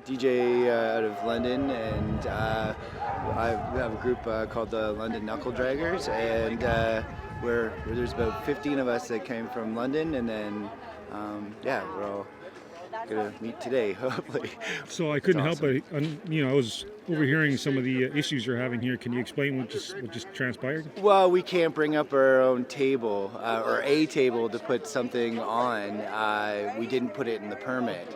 DJ out of London, and I have a group called the London Knuckle Draggers, and where there's about 15 of us that came from London, and then we're all gonna meet today, hopefully. So I couldn't help but, I was overhearing some of the issues you're having here. Can you explain what just transpired? Well, we can't bring up our own table or a table to put something on. We didn't put it in the permit.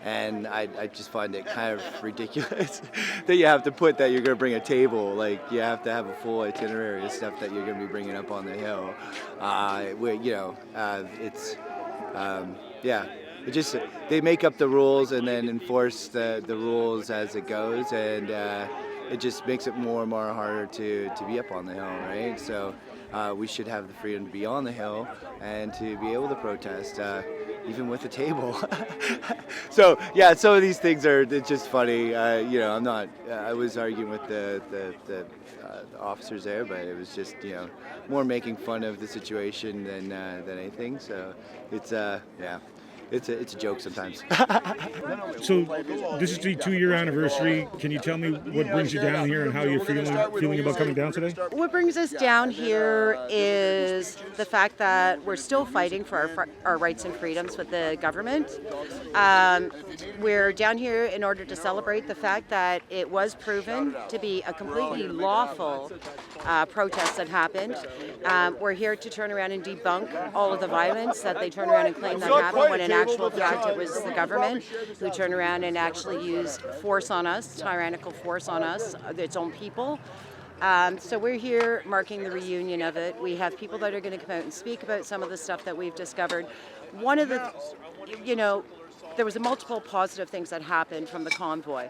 And I just find it kind of ridiculous that you have to put that you're going to bring a table. Like, you have to have a full itinerary of stuff that you're going to be bringing up on the hill. It just, they make up the rules and then enforce the rules as it goes, and it just makes it more and more harder to be up on the hill, right? So we should have the freedom to be on the hill and to be able to protest, even with a table. So yeah, some of these things it's just funny. I'm not. I was arguing with the officers there, but it was just more making fun of the situation than anything. So it's It's a joke sometimes. So this is the 2-year anniversary. Can you tell me what brings you down here and how you're feeling about coming down today? What brings us down here is the fact that we're still fighting for our rights and freedoms with the government. We're down here in order to celebrate the fact that it was proven to be a completely lawful protest that happened. We're here to turn around and debunk all of the violence that they turn around and claim that happened, when in actual fact it was the government who turned around and actually used force on us, tyrannical force on us, its own people. So we're here marking the reunion of it. We have people that are going to come out and speak about some of the stuff that we've discovered. One of the, there was multiple positive things that happened from the convoy.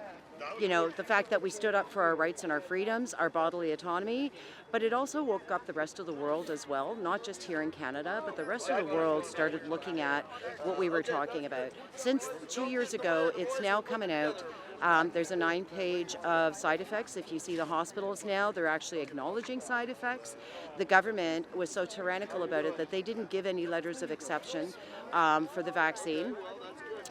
The fact that we stood up for our rights and our freedoms, our bodily autonomy, but it also woke up the rest of the world as well, not just here in Canada, but the rest of the world started looking at what we were talking about. Since 2 years ago, it's now coming out. There's a 9-page of side effects. If you see the hospitals now, they're actually acknowledging side effects. The government was so tyrannical about it that they didn't give any letters of exception for the vaccine.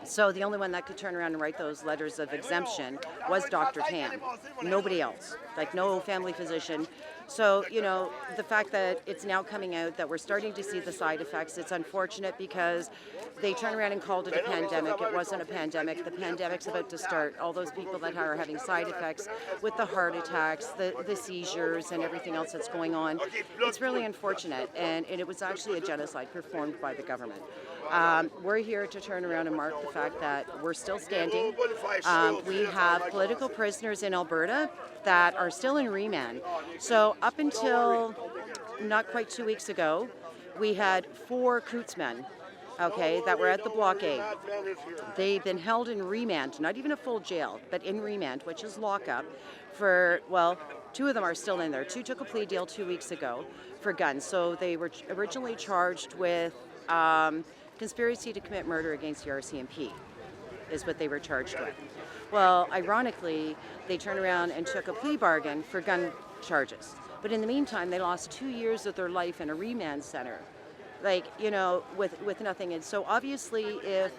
So the only one that could turn around and write those letters of exemption was Dr. Tam. Nobody else, like no family physician. So, the fact that it's now coming out that we're starting to see the side effects, it's unfortunate because they turned around and called it a pandemic. It wasn't a pandemic. The pandemic's about to start. All those people that are having side effects with the heart attacks, the seizures, and everything else that's going on, it's really unfortunate. And it was actually a genocide performed by the government. We're here to turn around and mark the fact that we're still standing. We have political prisoners in Alberta that are still in remand. So up until not quite 2 weeks ago, we had 4 Cootsmen, that were at the blockade. They've been held in remand, not even a full jail, but in remand, which is lockup, for, 2 of them are still in there. 2 took a plea deal 2 weeks ago for guns. So they were originally charged with conspiracy to commit murder against the RCMP, is what they were charged with. Well, ironically, they turned around and took a plea bargain for gun charges. But in the meantime, they lost 2 years of their life in a remand center, with nothing. And so obviously, if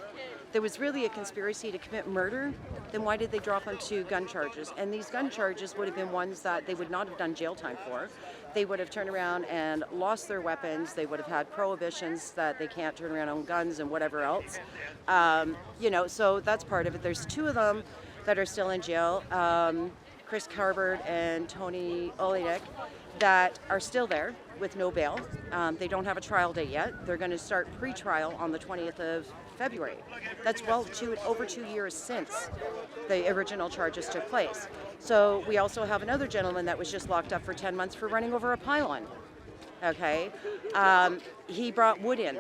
there was really a conspiracy to commit murder, then why did they drop them to gun charges? And these gun charges would have been ones that they would not have done jail time for. They would have turned around and lost their weapons. They would have had prohibitions that they can't turn around on guns and whatever else. So that's part of it. There's 2 of them that are still in jail, Chris Carbert and Tony Olenek, that are still there with no bail. They don't have a trial date yet. They're going to start pre-trial on the 20th of February. That's over 2 years since the original charges took place. So we also have another gentleman that was just locked up for 10 months for running over a pylon. Okay, he brought wood in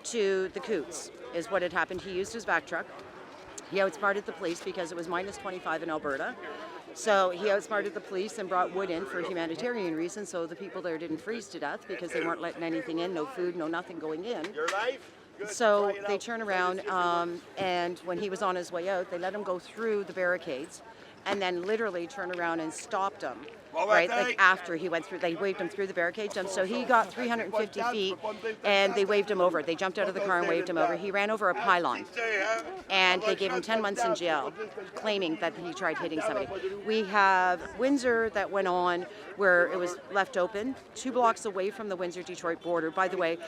to the Coots, is what had happened. He used his back truck. He outsmarted the police because it was minus 25 in Alberta. So he outsmarted the police and brought wood in for humanitarian reasons, so the people there didn't freeze to death because they weren't letting anything in, no food, no nothing going in. So they turn around, and when he was on his way out, they let him go through the barricades and then literally turn around and stopped him. Right, like after he went through, they waved him through the barricades, and so he got 350 feet, and they waved him over. They jumped out of the car and waved him over. He ran over a pylon, and they gave him 10 months in jail, claiming that he tried hitting somebody. We have Windsor that went on where it was left open, 2 blocks away from the Windsor-Detroit border. By the way,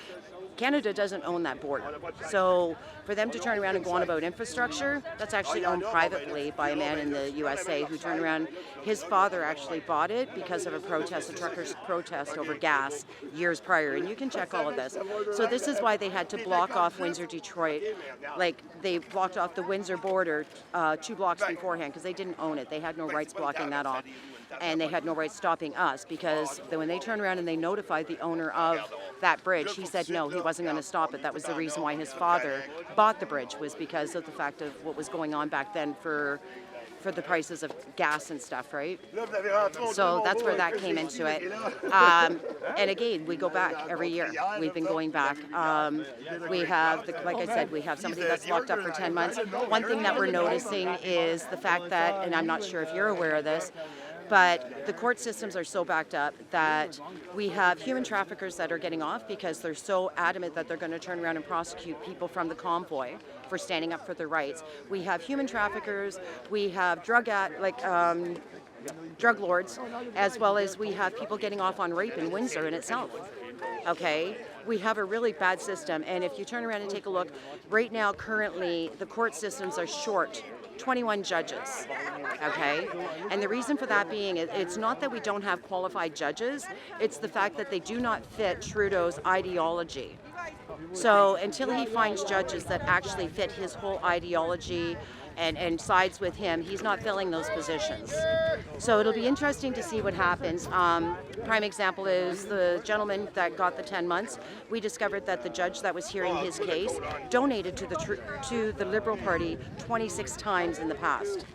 Canada doesn't own that border. So for them to turn around and go on about infrastructure, that's actually owned privately by a man in the USA who turned around. His father actually bought it because of a protest, a truckers' protest over gas years prior. And you can check all of this. So this is why they had to block off Windsor-Detroit. Like they blocked off the Windsor border 2 blocks beforehand because they didn't own it. They had no rights blocking that off. And they had no right stopping us because when they turned around and they notified the owner of that bridge, he said no, he wasn't going to stop it. That was the reason why his father bought the bridge, was because of the fact of what was going on back then for the prices of gas and stuff, right? So that's where that came into it. And again, we go back every year. We've been going back. We have, like I said, we have somebody that's locked up for 10 months. One thing that we're noticing is the fact that, and I'm not sure if you're aware of this, but the court systems are so backed up that we have human traffickers that are getting off because they're so adamant that they're going to turn around and prosecute people from the convoy for standing up for their rights. We have human traffickers, we have drug lords, as well as we have people getting off on rape in Windsor in itself. Okay, we have a really bad system, and if you turn around and take a look, right now currently the court systems are short 21 judges, okay? And the reason for that being, it's not that we don't have qualified judges, it's the fact that they do not fit Trudeau's ideology. So until he finds judges that actually fit his whole ideology and sides with him, he's not filling those positions. So it'll be interesting to see what happens. Prime example is the gentleman that got the 10 months. We discovered that the judge that was hearing his case donated to the Liberal Party 26 times in the past.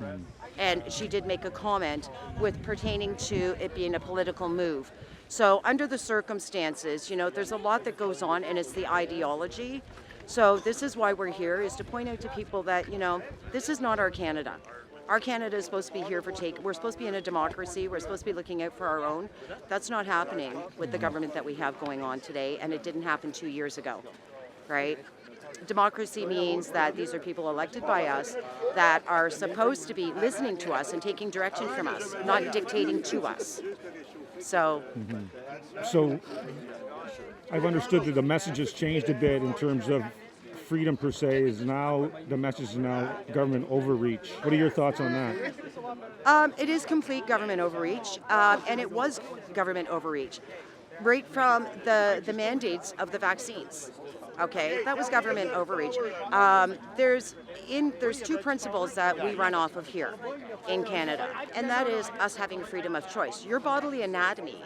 And she did make a comment with pertaining to it being a political move. So under the circumstances, there's a lot that goes on, and it's the ideology. So this is why we're here, is to point out to people that, this is not our Canada. Our Canada is supposed to be here we're supposed to be in a democracy, we're supposed to be looking out for our own. That's not happening with the government that we have going on today, and it didn't happen 2 years ago, right? Democracy means that these are people elected by us that are supposed to be listening to us and taking direction from us, not dictating to us. So, So I've understood that the message has changed a bit in terms of freedom per se. The message is now government overreach. What are your thoughts on that? It is complete government overreach, and it was government overreach right from the mandates of the vaccines. Okay, that was government overreach. There's 2 principles that we run off of here in Canada, and that is us having freedom of choice. Your bodily anatomy,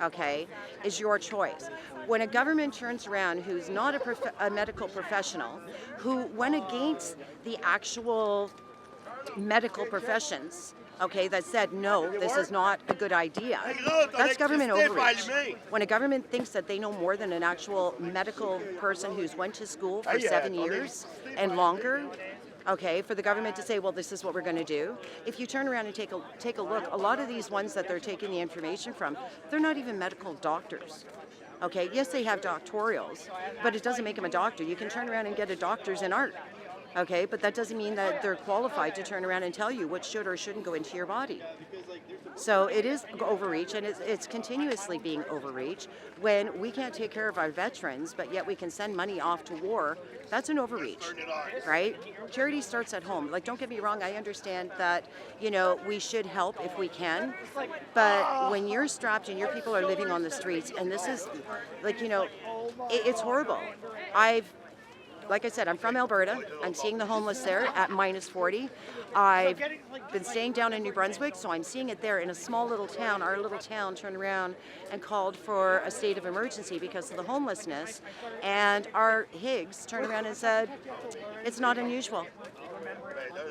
okay, is your choice. When a government turns around who's not a medical professional, who went against the actual medical professions, okay, that said, no, this is not a good idea, that's government overreach. When a government thinks that they know more than an actual medical person who's went to school for 7 years and longer, okay, for the government to say, well, this is what we're going to do. If you turn around and take a look, a lot of these ones that they're taking the information from, they're not even medical doctors. Okay, yes, they have doctorals, but it doesn't make them a doctor. You can turn around and get a doctor's in art. Okay, but that doesn't mean that they're qualified to turn around and tell you what should or shouldn't go into your body. So it is overreach, and it's continuously being overreach. When we can't take care of our veterans, but yet we can send money off to war, that's an overreach, right? Charity starts at home. Like, don't get me wrong, I understand that, we should help if we can, but when you're strapped and your people are living on the streets, and this is, it's horrible. Like I said, I'm from Alberta. I'm seeing the homeless there at -40. I've been staying down in New Brunswick, so I'm seeing it there in a small little town. Our little town turned around and called for a state of emergency because of the homelessness. And our Higgs turned around and said, it's not unusual.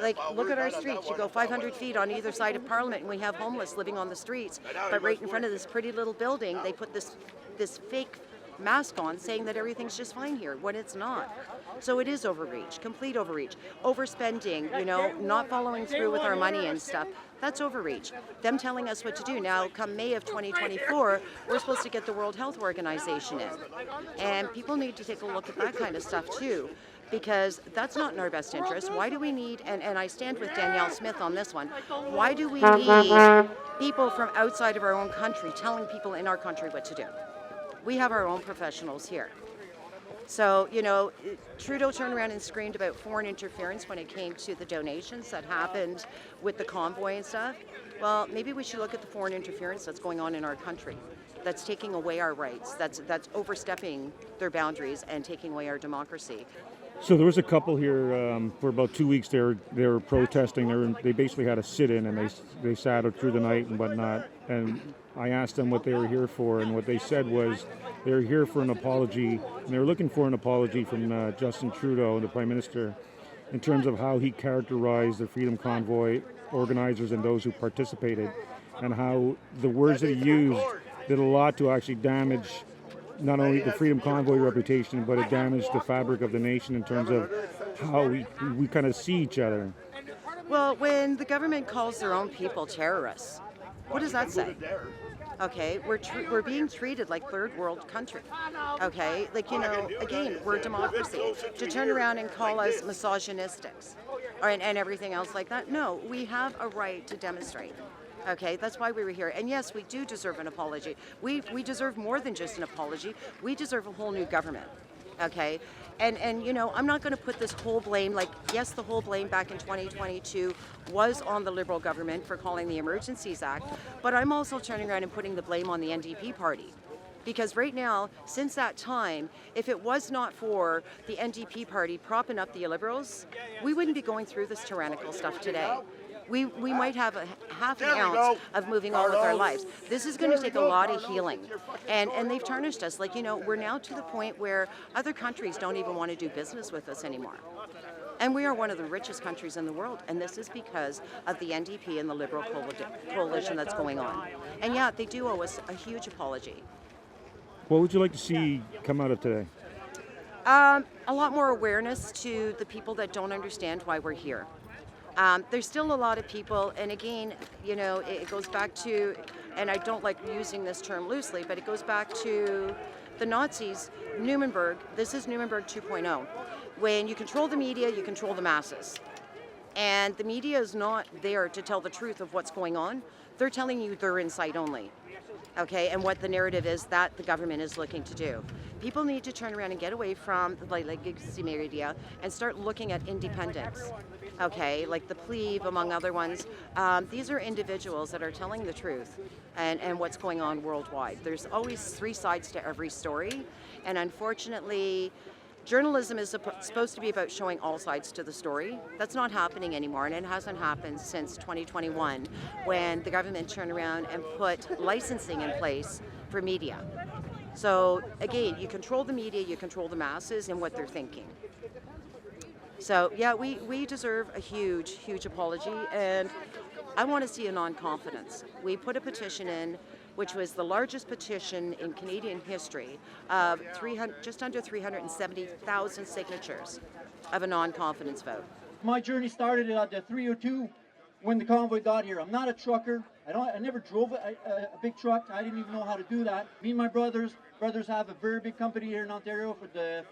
Like, look at our streets. You go 500 feet on either side of Parliament, and we have homeless living on the streets. But right in front of this pretty little building, they put this fake mask on saying that everything's just fine here when it's not. So it is overreach, complete overreach. Overspending, not following through with our money and stuff. That's overreach. Them telling us what to do. Now, come May of 2024, we're supposed to get the World Health Organization in. And people need to take a look at that kind of stuff too, because that's not in our best interest. Why do we need, and I stand with Danielle Smith on this one, why do we need people from outside of our own country telling people in our country what to do? We have our own professionals here. So, Trudeau turned around and screamed about foreign interference when it came to the donations that happened with the convoy and stuff. Well, maybe we should look at the foreign interference that's going on in our country, that's taking away our rights, that's overstepping their boundaries and taking away our democracy. So there was a couple here for about 2 weeks. They were protesting. They basically had a sit-in, and they sat out through the night and whatnot. And I asked them what they were here for, and what they said was they were here for an apology, and they were looking for an apology from Justin Trudeau, the Prime Minister, in terms of how he characterized the Freedom Convoy organizers and those who participated, and how the words that he used did a lot to actually damage not only the Freedom Convoy reputation, but it damaged the fabric of the nation in terms of how we kind of see each other. Well, when the government calls their own people terrorists, what does that say? Okay, we're being treated like third world country. Okay, again, we're a democracy. To turn around and call us misogynistics and everything else like that, no, we have a right to demonstrate. Okay, that's why we were here. And yes, we do deserve an apology. We deserve more than just an apology. We deserve a whole new government. Okay, and I'm not going to put this whole blame, yes, the whole blame back in 2022 was on the Liberal government for calling the Emergencies Act, but I'm also turning around and putting the blame on the NDP party. Because right now, since that time, if it was not for the NDP party propping up the Liberals, we wouldn't be going through this tyrannical stuff today. We might have a half an ounce of moving on with our lives. This is going to take a lot of healing. And they've tarnished us. We're now to the point where other countries don't even want to do business with us anymore. And we are one of the richest countries in the world. And this is because of the NDP and the Liberal coalition that's going on. And yeah, they do owe us a huge apology. What would you like to see come out of today? A lot more awareness to the people that don't understand why we're here. There's still a lot of people, and again, it goes back to, and I don't like using this term loosely, but it goes back to the Nazis, Nuremberg. This is Nuremberg 2.0. When you control the media, you control the masses. And the media is not there to tell the truth of what's going on. They're telling you their insight only. Okay, and what the narrative is that the government is looking to do. People need to turn around and get away from the legacy media and start looking at independence. Okay, like the Plebe, among other ones. These are individuals that are telling the truth and what's going on worldwide. There's always three sides to every story, and unfortunately, journalism is supposed to be about showing all sides to the story. That's not happening anymore, and it hasn't happened since 2021 when the government turned around and put licensing in place for media. So again, you control the media, you control the masses and what they're thinking. So yeah, we deserve a huge, huge apology, and I want to see a non-confidence. We put a petition in, which was the largest petition in Canadian history, of just under 370,000 signatures of a non-confidence vote. My journey started at the 302 when the convoy got here. I'm not a trucker. I never drove a big truck. I didn't even know how to do that. Me and my brothers have a very big company here in Ontario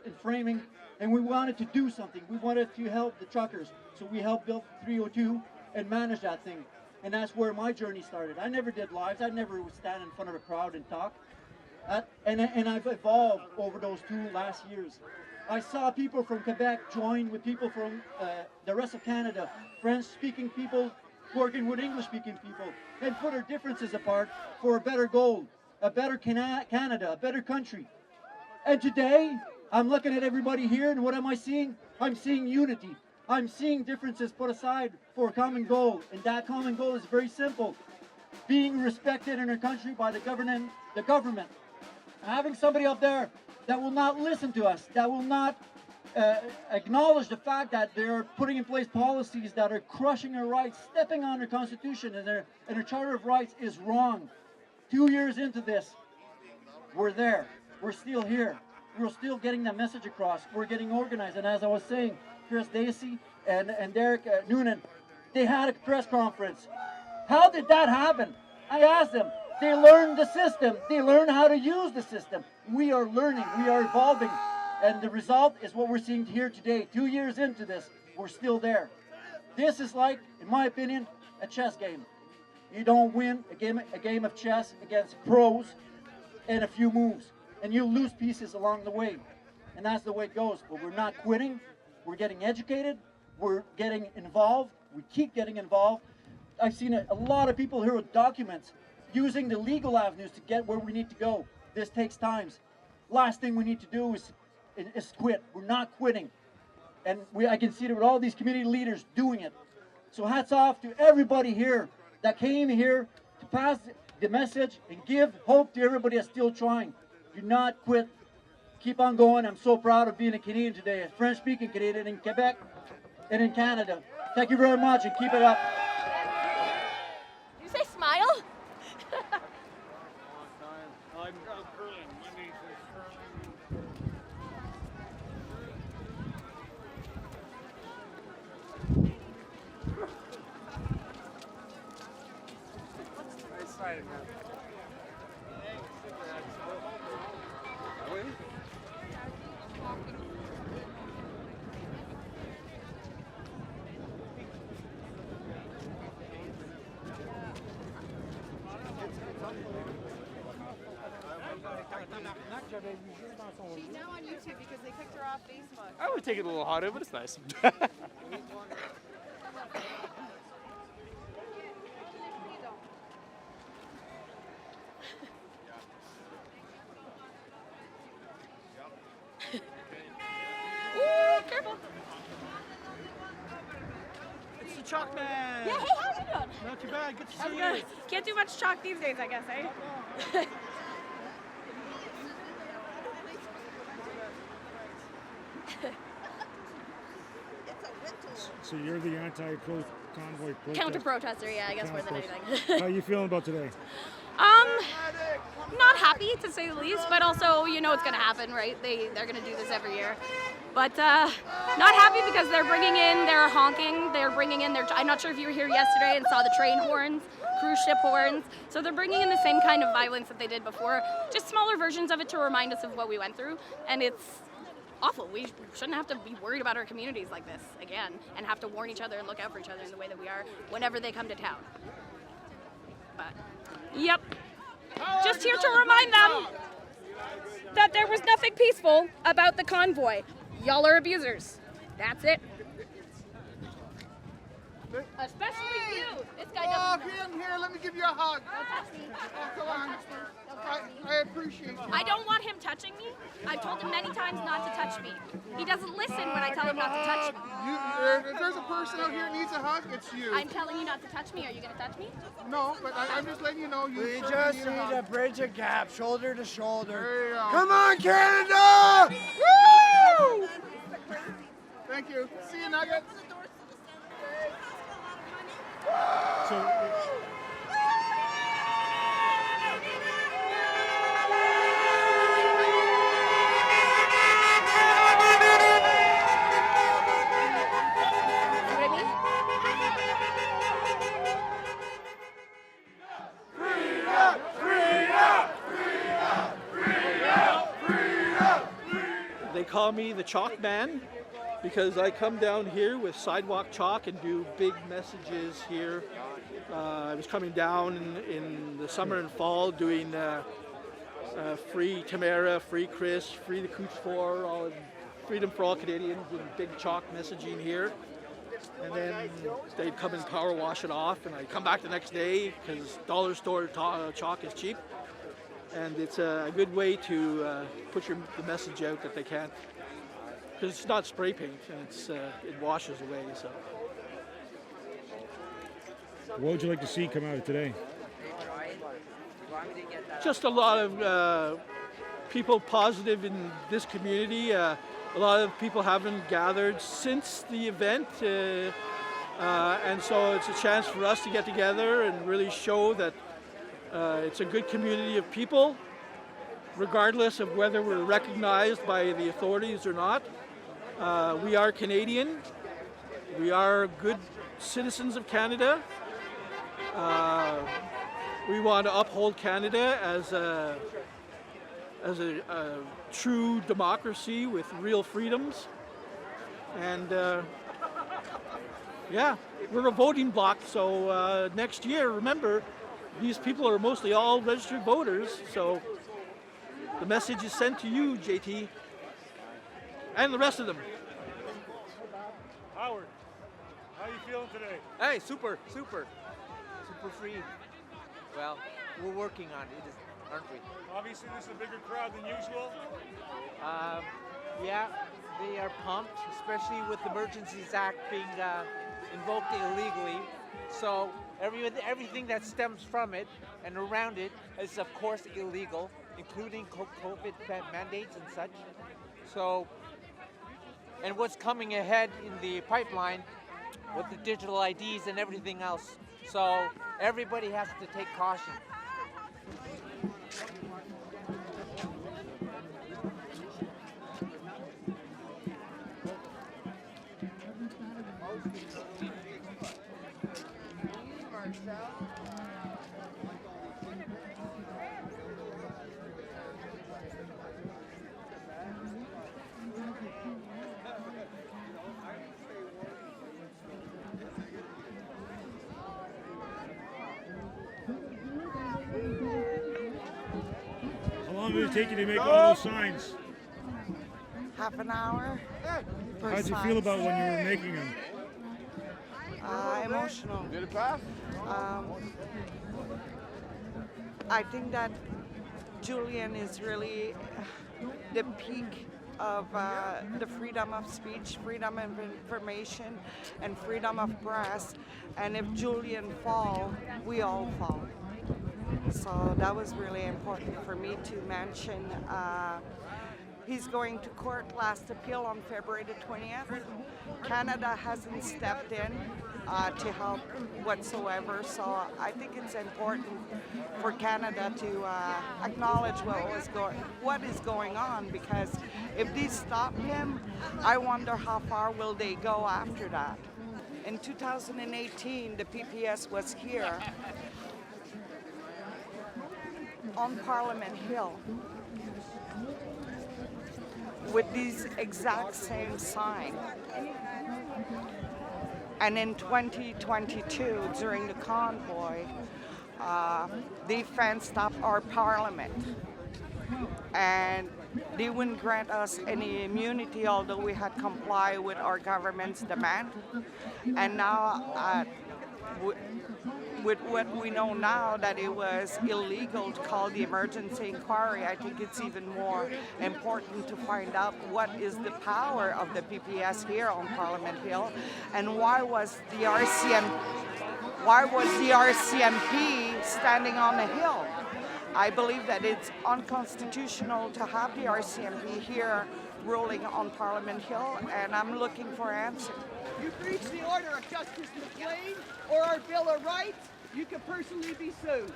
in framing, and we wanted to do something. We wanted to help the truckers, so we helped build 302 and manage that thing. And that's where my journey started. I never did lives. I never would stand in front of a crowd and talk. And I've evolved over those 2 last years. I saw people from Quebec join with people from the rest of Canada, French-speaking people working with English-speaking people, and put our differences apart for a better goal, a better Canada, a better country. And today, I'm looking at everybody here, and what am I seeing? I'm seeing unity. I'm seeing differences put aside for a common goal, and that common goal is very simple: being respected in our country by the government. Having somebody up there that will not listen to us, that will not acknowledge the fact that they're putting in place policies that are crushing our rights, stepping on our Constitution and our Charter of Rights is wrong. 2 years into this, we're there. We're still here. We're still getting that message across. We're getting organized. And as I was saying, Chris Dacey and Derek Noonan, they had a press conference. How did that happen? I asked them. They learned the system. They learned how to use the system. We are learning. We are evolving. And the result is what we're seeing here today. 2 years into this, we're still there. This is like, in my opinion, a chess game. You don't win a game of chess against pros in a few moves. And you lose pieces along the way. And that's the way it goes. But we're not quitting. We're getting educated. We're getting involved. We keep getting involved. I've seen a lot of people here with documents using the legal avenues to get where we need to go. This takes time. Last thing we need to do is quit. We're not quitting. And I can see it with all these community leaders doing it. So hats off to everybody here that came here to pass the message and give hope to everybody that's still trying. Do not quit. Keep on going. I'm so proud of being a Canadian today, a French-speaking Canadian in Quebec and in Canada. Thank you very much and keep it up. Did you say smile? I'm curling. My niece is curling. Excited, man. She's now on YouTube because they kicked her off Facebook. I would take it a little hotter, but it's nice. Ooh, careful. It's the Chalkman. Yeah, hey, how are you doing? Not too bad. Good to I'm see good. you. Can't do much chalk these days, I guess, eh? So you're the anti-convoy protest? Counter-protester, yeah, I guess more than anything. How are you feeling about today? Not happy to say the least, but also, you know, it's gonna happen, right? They're gonna do this every year. But not happy because they're honking, they're bringing in I'm not sure if you were here yesterday and saw the train horns, cruise ship horns. So they're bringing in the same kind of violence that they did before, just smaller versions of it to remind us of what we went through. And it's awful. We shouldn't have to be worried about our communities like this again and have to warn each other and look out for each other in the way that we are whenever they come to town. But, yep. Just here to remind them that there was nothing peaceful about the convoy. Y'all are abusers. That's it. Especially you. This guy doesn't know. Here, let me give you a hug. Don't touch me. Oh, come on. Don't touch me. I appreciate you. I don't want him touching me. I've told him many times not to touch me. He doesn't listen when I tell him not to touch me. If there's a person out here that needs a hug, it's you. I'm telling you not to touch me. Are you going to touch me? No, but I'm just letting you know you We certainly just need need a hug. to bridge a gap, shoulder to shoulder. There you go. Come on, Canada! Woo! Thank you. See you, Nuggets. So See what I mean? call me the Chalkman because I come down here with sidewalk chalk and do big messages here. I was coming down in the summer and fall doing free Tamara, free Chris, free the Cooch 4, all freedom for all Canadians with big chalk messaging here. And then they'd come and power wash it off, and I'd come back the next day because dollar store chalk is cheap. And it's a good way to put the message out that they can't, because it's not spray paint and it washes away. So, What would you like to see come out of today? just a lot of people positive in this community. A lot of people haven't gathered since the event, and so it's a chance for us to get together and really show that it's a good community of people, regardless of whether we're recognized by the authorities or not. We are Canadian. We are good citizens of Canada. We want to uphold Canada as a true democracy with real freedoms. And yeah, we're a voting bloc, so next year, remember, these people are mostly all registered voters, so the message is sent to you, JT, and the rest of them. Howard, how are you feeling today? Hey, super free. Well, we're working on it, aren't we? Obviously, this is a bigger crowd than usual. Yeah, they are pumped, especially with the Emergencies Act being invoked illegally. So everything that stems from it and around it is, of course, illegal, including COVID mandates and such. So, and what's coming ahead in the pipeline with the digital IDs and everything else. So everybody has to take caution. How long did it take you to make all those signs? Half an hour. How did you feel about when you were making them? Emotional. Did it pass? I think that Julian is really the peak of the freedom of speech, freedom of information, and freedom of press. And if Julian falls, we all fall. So that was really important for me to mention. He's going to court, last appeal on February the 20th. Canada hasn't stepped in to help whatsoever, so I think it's important for Canada to acknowledge what is going on, because if these stop him, I wonder how far will they go after that. In 2018, the PPS was here on Parliament Hill with these exact same sign. And in 2022, during the convoy, they fenced up our parliament. And they wouldn't grant us any immunity, although we had complied with our government's demand. And now, with what we know now, that it was illegal to call the emergency inquiry, I think it's even more important to find out what is the power of the PPS here on Parliament Hill, and why was the RCMP standing on the hill? I believe that it's unconstitutional to have the RCMP here ruling on Parliament Hill, and I'm looking for answers. You breach the order of Justice McLean or our Bill of Rights, you can personally be sued.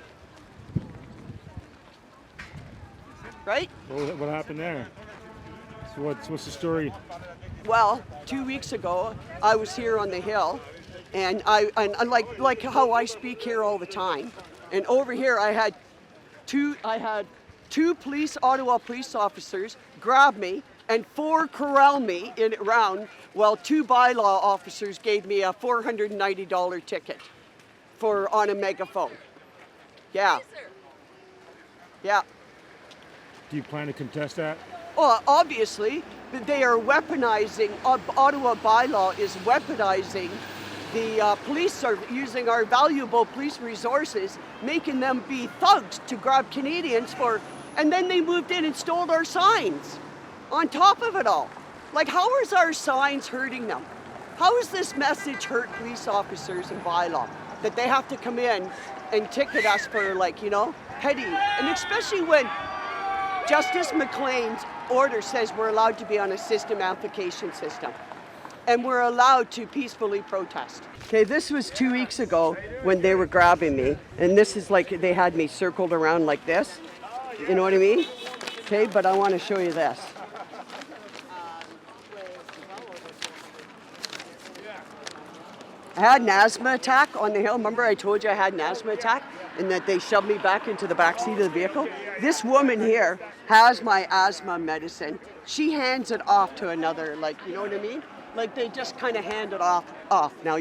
Right? What happened there? So what's the story? Well, 2 weeks ago, I was here on the Hill, and like how I speak here all the time. And over here, I had two Ottawa police officers grab me and 4 corralled me in around, while 2 bylaw officers gave me a $490 ticket on a megaphone. Yeah. Yeah. Do you plan to contest that? Well, obviously, they are weaponizing, Ottawa bylaw is weaponizing the police, are using our valuable police resources, making them be thugs to grab Canadians for, and then they moved in and stole our signs on top of it all. Like, how is our signs hurting them? How is this message hurt police officers in bylaw? That they have to come in and ticket us for, like, you know, petty, and especially when Justice McLean's order says we're allowed to be on a system amplification system. And we're allowed to peacefully protest. Okay, this was 2 weeks ago when they were grabbing me, and this is like they had me circled around like this. You know what I mean? Okay, but I want to show you this. I had an asthma attack on the hill. Remember I told you I had an asthma attack and that they shoved me back into the back seat of the vehicle? This woman here has my asthma medicine. She hands it off to another, like, you know what I mean? Like they just kind of hand it off. Now,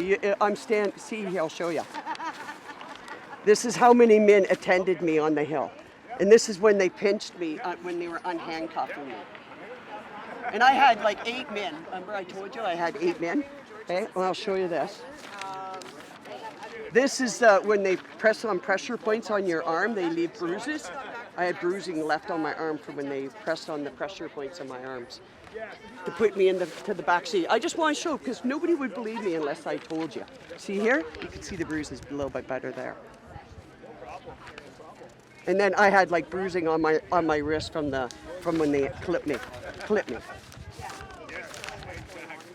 see, I'll show you. This is how many men attended me on the hill. And this is when they pinched me, when they were unhandcuffing me. And I had like 8 men. Remember I told you I had 8 men? Okay, well, I'll show you this. This is when they press on pressure points on your arm, they leave bruises. I had bruising left on my arm from when they pressed on the pressure points on my arms to put me to the back seat. I just want to show, because nobody would believe me unless I told you. See here? You can see the bruises a little bit better there. And then I had like bruising on my wrist from when they clipped me.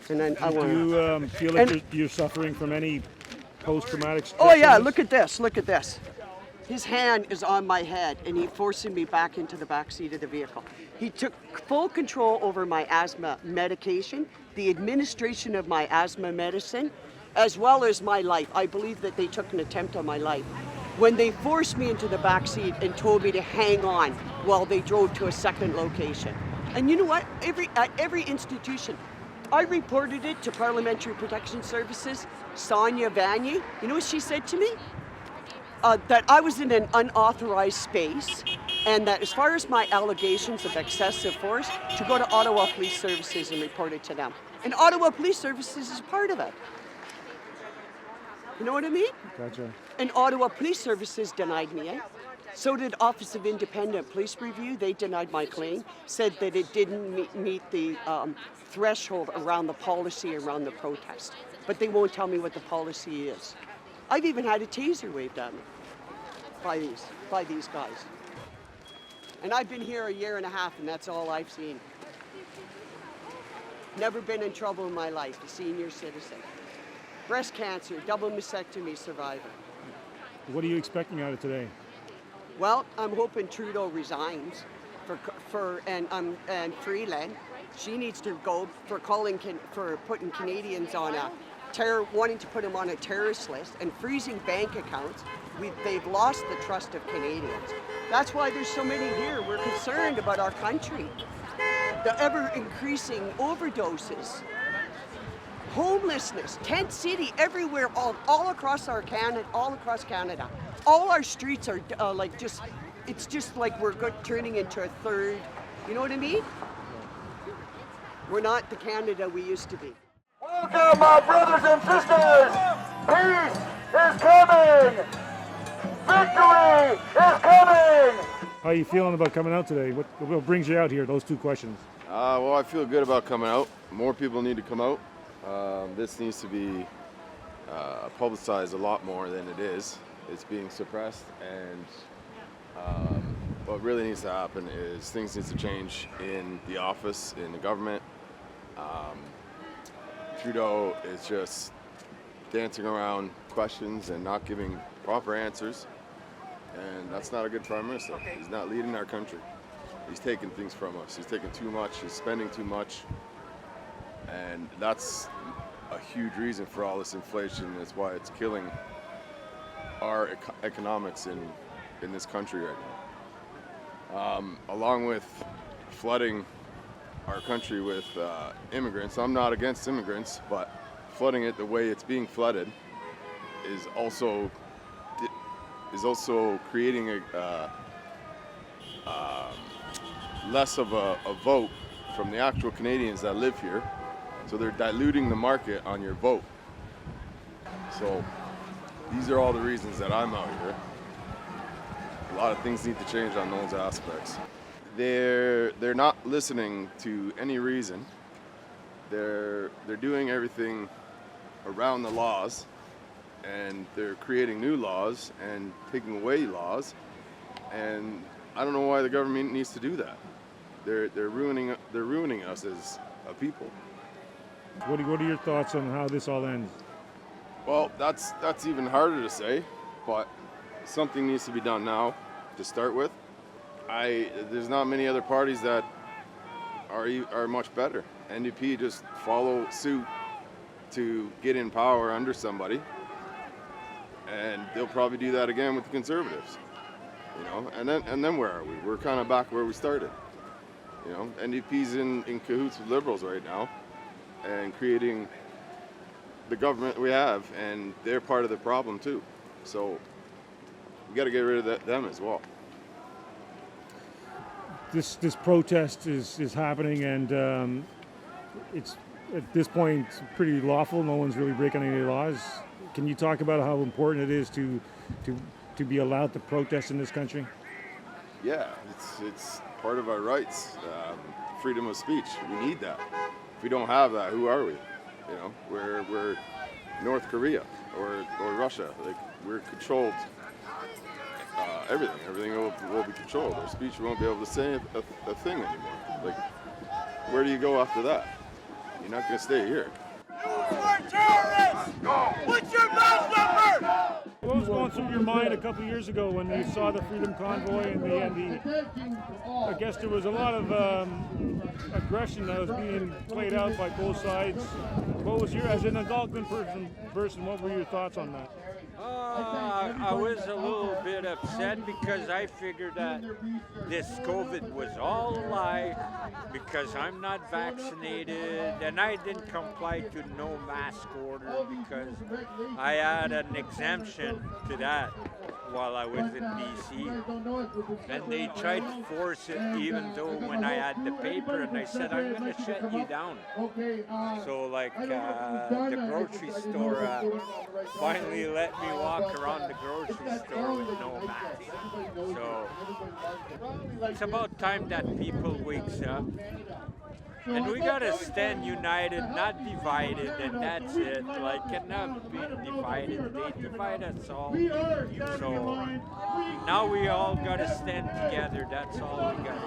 And then I want. Do you feel like you're suffering from any post-traumatic stress? Oh yeah, look at this. Look at this. His hand is on my head, and he's forcing me back into the back seat of the vehicle. He took full control over my asthma medication, the administration of my asthma medicine, as well as my life. I believe that they took an attempt on my life when they forced me into the back seat and told me to hang on while they drove to a second location. And you know what? At every institution, I reported it to Parliamentary Protection Services, Sonia Vanier. You know what she said to me? That I was in an unauthorized space, and that as far as my allegations of excessive force, to go to Ottawa Police Services and report it to them. And Ottawa Police Services is part of it. You know what I mean? Gotcha. And Ottawa Police Services denied me it. So did Office of Independent Police Review. They denied my claim, said that it didn't meet the threshold around the policy around the protest. But they won't tell me what the policy is. I've even had a taser waved at me by these guys. And I've been here a year and a half, and that's all I've seen. Never been in trouble in my life, a senior citizen. Breast cancer, double mastectomy survivor. What are you expecting out of today? Well, I'm hoping Trudeau resigns and Freeland. She needs to go for putting Canadians on wanting to put them on a terrorist list and freezing bank accounts. They've lost the trust of Canadians. That's why there's so many here. We're concerned about our country. The ever-increasing overdoses, homelessness, tent city everywhere, all across Canada. All our streets are it's just like we're turning into a third. You know what I mean? We're not the Canada we used to be. Welcome, my brothers and sisters! Peace is coming! Victory is coming! How are you feeling about coming out today? What brings you out here? Those 2 questions. Well, I feel good about coming out. More people need to come out. This needs to be publicized a lot more than it is. It's being suppressed, and what really needs to happen is things need to change in the office, in the government. Trudeau is just dancing around questions and not giving proper answers, and that's not a good Prime Minister. He's not leading our country. He's taking things from us. He's taking too much. He's spending too much, and that's a huge reason for all this inflation. That's why it's killing our economics in this country right now. Along with flooding our country with immigrants. I'm not against immigrants, but flooding it the way it's being flooded is also creating a less of a vote from the actual Canadians that live here. So they're diluting the market on your vote. So these are all the reasons that I'm out here. A lot of things need to change on those aspects. They're not listening to any reason. They're doing everything around the laws, and they're creating new laws and taking away laws. And I don't know why the government needs to do that. They're ruining us as a people. What are your thoughts on how this all ends? Well, that's even harder to say, but something needs to be done now to start with. There's not many other parties that are much better. NDP just follow suit to get in power under somebody, and they'll probably do that again with the Conservatives. You know, and then where are we? We're kind of back where we started. You know, NDP's in cahoots with Liberals right now, and creating the government we have, and they're part of the problem too. So we got to get rid of them as well. This protest is happening, and it's at this point pretty lawful. No one's really breaking any laws. Can you talk about how important it is to be allowed to protest in this country? Yeah, it's part of our rights. Freedom of speech. We need that. If we don't have that, who are we? You know, we're North Korea or Russia. Like, we're controlled. Everything will be controlled. Our speech won't be able to say a thing anymore. Like, where do you go after that? You're not going to stay here. What's your badge number? What was going through your mind a couple of years ago when you saw the Freedom Convoy and I guess there was a lot of aggression that was being played out by both sides. What was as an adult person, what were your thoughts on that? I was a little bit upset because I figured that this COVID was all a lie because I'm not vaccinated and I didn't comply to no mask order because I had an exemption to that while I was in BC. And they tried to force it even though when I had the paper, and I said, I'm going to shut you down. So like the grocery store finally let me walk around the grocery store with no mask. So it's about time that people wakes up. And we gotta stand united, not divided, and that's it. Like, cannot be divided. They divide us all. So now we all gotta stand together. That's all we gotta do.